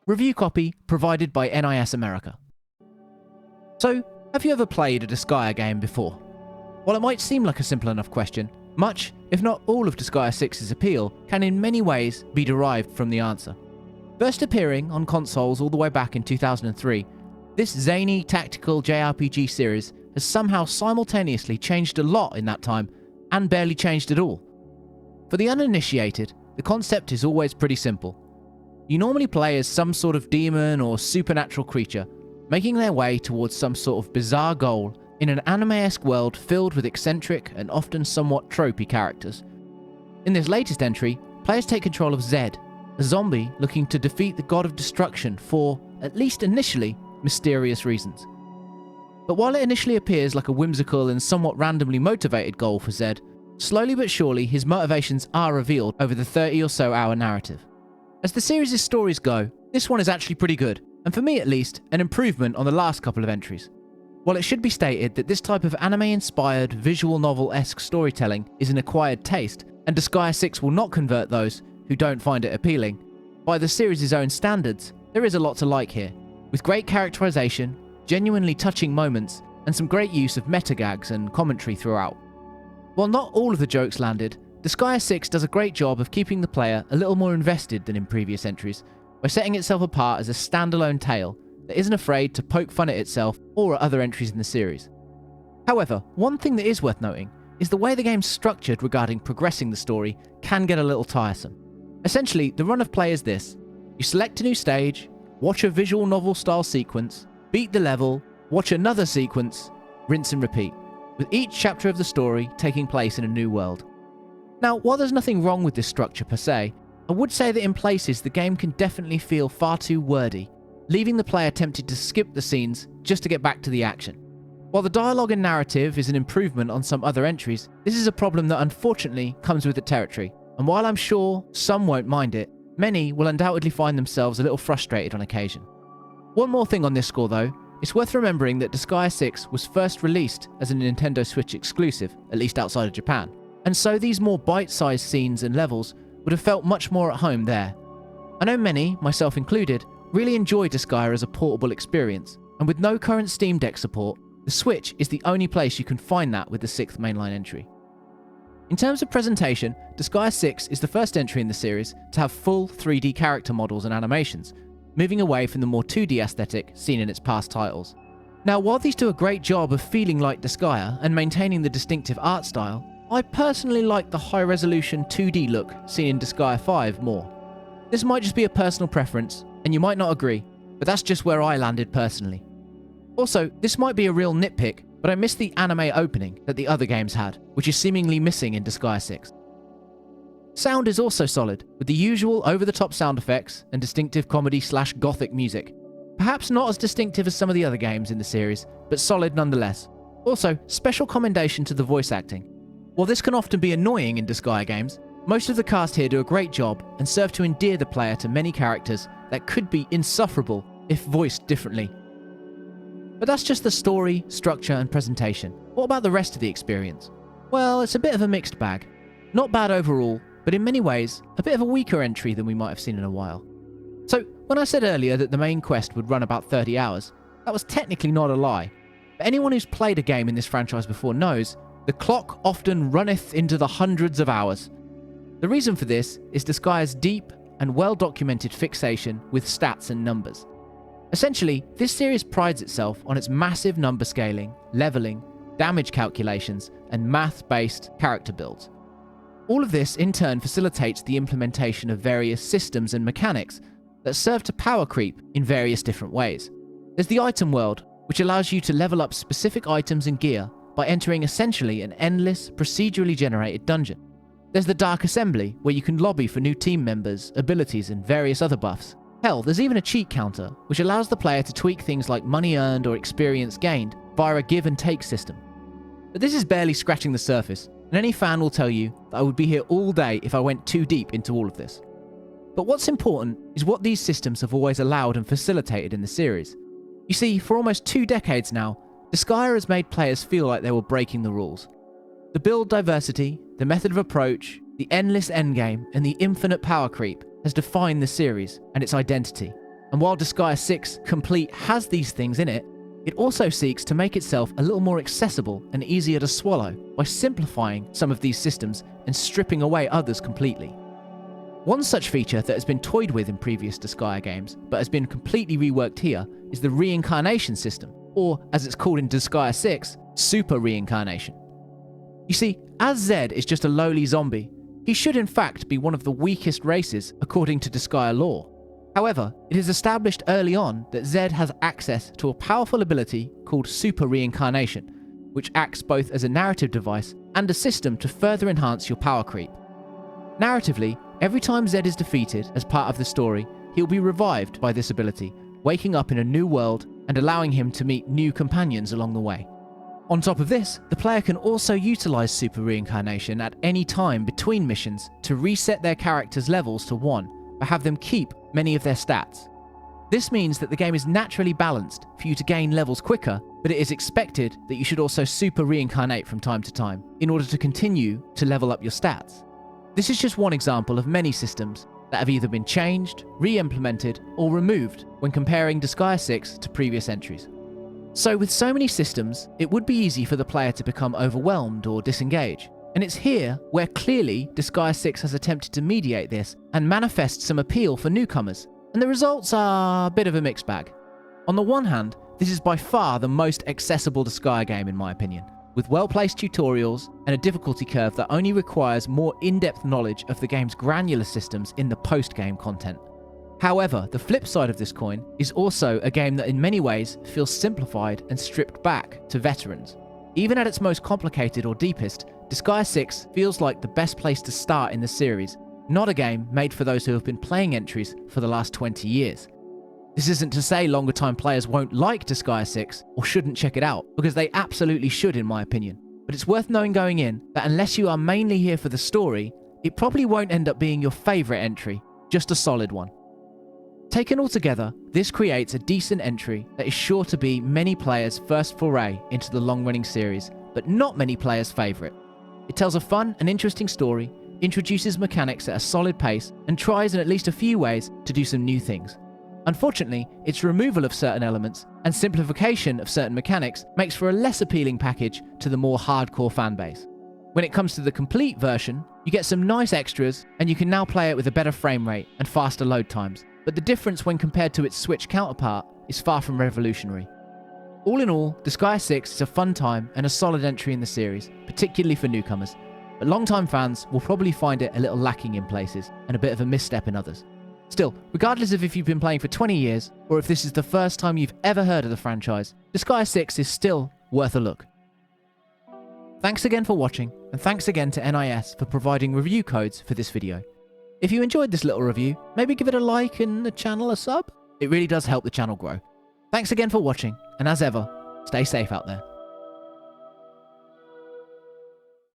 Review copy provided by NIS America. So, have you ever played a Disgaea game before? While it might seem like a simple enough question, much, if not all of Disgaea 6's appeal can in many ways be derived from the answer. First appearing on consoles all the way back in 2003, this zany tactical JRPG series has somehow simultaneously changed a lot in that time and barely changed at all. For the uninitiated, the concept is always pretty simple. You normally play as some sort of demon or supernatural creature, making their way towards some sort of bizarre goal in an anime-esque world filled with eccentric and often somewhat tropey characters. In this latest entry, players take control of Zed, a zombie looking to defeat the god of destruction for, at least initially, mysterious reasons. But while it initially appears like a whimsical and somewhat randomly motivated goal for Zed, slowly but surely his motivations are revealed over the 30 or so hour narrative. As the series' stories go, this one is actually pretty good, and for me at least, an improvement on the last couple of entries. While it should be stated that this type of anime-inspired, visual novel-esque storytelling is an acquired taste, and Disgaea 6 will not convert those who don't find it appealing, by the series' own standards, there is a lot to like here, with great characterization, genuinely touching moments, and some great use of meta-gags and commentary throughout. While not all of the jokes landed, Disgaea 6 does a great job of keeping the player a little more invested than in previous entries, by setting itself apart as a standalone tale that isn't afraid to poke fun at itself or at other entries in the series. However, one thing that is worth noting is the way the game's structured regarding progressing the story can get a little tiresome. Essentially, the run of play is this: you select a new stage, watch a visual novel style sequence, beat the level, watch another sequence, rinse and repeat, with each chapter of the story taking place in a new world. Now, while there's nothing wrong with this structure per se, I would say that in places the game can definitely feel far too wordy, leaving the player tempted to skip the scenes just to get back to the action. While the dialogue and narrative is an improvement on some other entries, this is a problem that unfortunately comes with the territory, and while I'm sure some won't mind it, many will undoubtedly find themselves a little frustrated on occasion. One more thing on this score though, it's worth remembering that Disgaea 6 was first released as a Nintendo Switch exclusive, at least outside of Japan, and so these more bite-sized scenes and levels would have felt much more at home there. I know many, myself included, really enjoy Disgaea as a portable experience, and with no current Steam Deck support, the Switch is the only place you can find that with the 6th mainline entry. In terms of presentation, Disgaea 6 is the first entry in the series to have full 3D character models and animations, moving away from the more 2D aesthetic seen in its past titles. Now, while these do a great job of feeling like Disgaea and maintaining the distinctive art style, I personally like the high-resolution 2D look seen in Disgaea 5 more. This might just be a personal preference, and you might not agree, but that's just where I landed personally. Also, this might be a real nitpick, but I miss the anime opening that the other games had, which is seemingly missing in Disgaea 6. Sound is also solid, with the usual over-the-top sound effects and distinctive comedy/gothic music. Perhaps not as distinctive as some of the other games in the series, but solid nonetheless. Also, special commendation to the voice acting. While this can often be annoying in Disgaea games, most of the cast here do a great job and serve to endear the player to many characters that could be insufferable if voiced differently. But that's just the story, structure, and presentation. What about the rest of the experience? Well, it's a bit of a mixed bag. Not bad overall, but in many ways, a bit of a weaker entry than we might have seen in a while. So, when I said earlier that the main quest would run about 30 hours, that was technically not a lie. But anyone who's played a game in this franchise before knows the clock often runneth into the hundreds of hours. The reason for this is Disgaea's deep and well-documented fixation with stats and numbers. Essentially, this series prides itself on its massive number scaling, leveling, damage calculations, and math-based character builds. All of this in turn facilitates the implementation of various systems and mechanics that serve to power creep in various different ways. There's the item world, which allows you to level up specific items and gear by entering essentially an endless, procedurally generated dungeon. There's the Dark Assembly, where you can lobby for new team members, abilities, and various other buffs. Hell, there's even a cheat counter, which allows the player to tweak things like money earned or experience gained via a give and take system. But this is barely scratching the surface, and any fan will tell you that I would be here all day if I went too deep into all of this. But what's important is what these systems have always allowed and facilitated in the series. You see, for almost 2 decades now, Disgaea has made players feel like they were breaking the rules. The build diversity, the method of approach, the endless endgame, and the infinite power creep has defined the series and its identity. And while Disgaea 6 Complete has these things in it, it also seeks to make itself a little more accessible and easier to swallow by simplifying some of these systems and stripping away others completely. One such feature that has been toyed with in previous Disgaea games, but has been completely reworked here, is the reincarnation system, or as it's called in Disgaea 6, super reincarnation. You see, as Zed is just a lowly zombie, he should in fact be one of the weakest races according to Disgaea lore. However, it is established early on that Zed has access to a powerful ability called super reincarnation, which acts both as a narrative device and a system to further enhance your power creep. Narratively, every time Zed is defeated as part of the story, he'll be revived by this ability, waking up in a new world and allowing him to meet new companions along the way. On top of this, the player can also utilize super reincarnation at any time between missions to reset their character's levels to 1, but have them keep many of their stats. This means that the game is naturally balanced for you to gain levels quicker, but it is expected that you should also super reincarnate from time to time in order to continue to level up your stats. This is just one example of many systems that have either been changed, re-implemented, or removed when comparing Disgaea 6 to previous entries. So with so many systems, it would be easy for the player to become overwhelmed or disengage. And it's here where clearly Disgaea 6 has attempted to mediate this and manifest some appeal for newcomers, and the results are a bit of a mixed bag. On the one hand, this is by far the most accessible Disgaea game in my opinion, with well-placed tutorials and a difficulty curve that only requires more in-depth knowledge of the game's granular systems in the post-game content. However, the flip side of this coin is also a game that in many ways feels simplified and stripped back to veterans. Even at its most complicated or deepest, Disgaea 6 feels like the best place to start in the series, not a game made for those who have been playing entries for the last 20 years. This isn't to say longer time players won't like Disgaea 6 or shouldn't check it out, because they absolutely should in my opinion. But it's worth knowing going in that unless you are mainly here for the story, it probably won't end up being your favourite entry, just a solid one. Taken all together, this creates a decent entry that is sure to be many players' first foray into the long-running series, but not many players' favourite. It tells a fun and interesting story, introduces mechanics at a solid pace, and tries in at least a few ways to do some new things. Unfortunately, its removal of certain elements and simplification of certain mechanics makes for a less appealing package to the more hardcore fanbase. When it comes to the complete version, you get some nice extras, and you can now play it with a better frame rate and faster load times, but the difference when compared to its Switch counterpart is far from revolutionary. All in all, Disgaea 6 is a fun time and a solid entry in the series, particularly for newcomers, but long-time fans will probably find it a little lacking in places and a bit of a misstep in others. Still, regardless of if you've been playing for 20 years or if this is the first time you've ever heard of the franchise, Disgaea 6 is still worth a look. Thanks again for watching, and thanks again to NIS for providing review codes for this video. If you enjoyed this little review, maybe give it a like and the channel a sub. It really does help the channel grow. Thanks again for watching, and as ever, stay safe out there.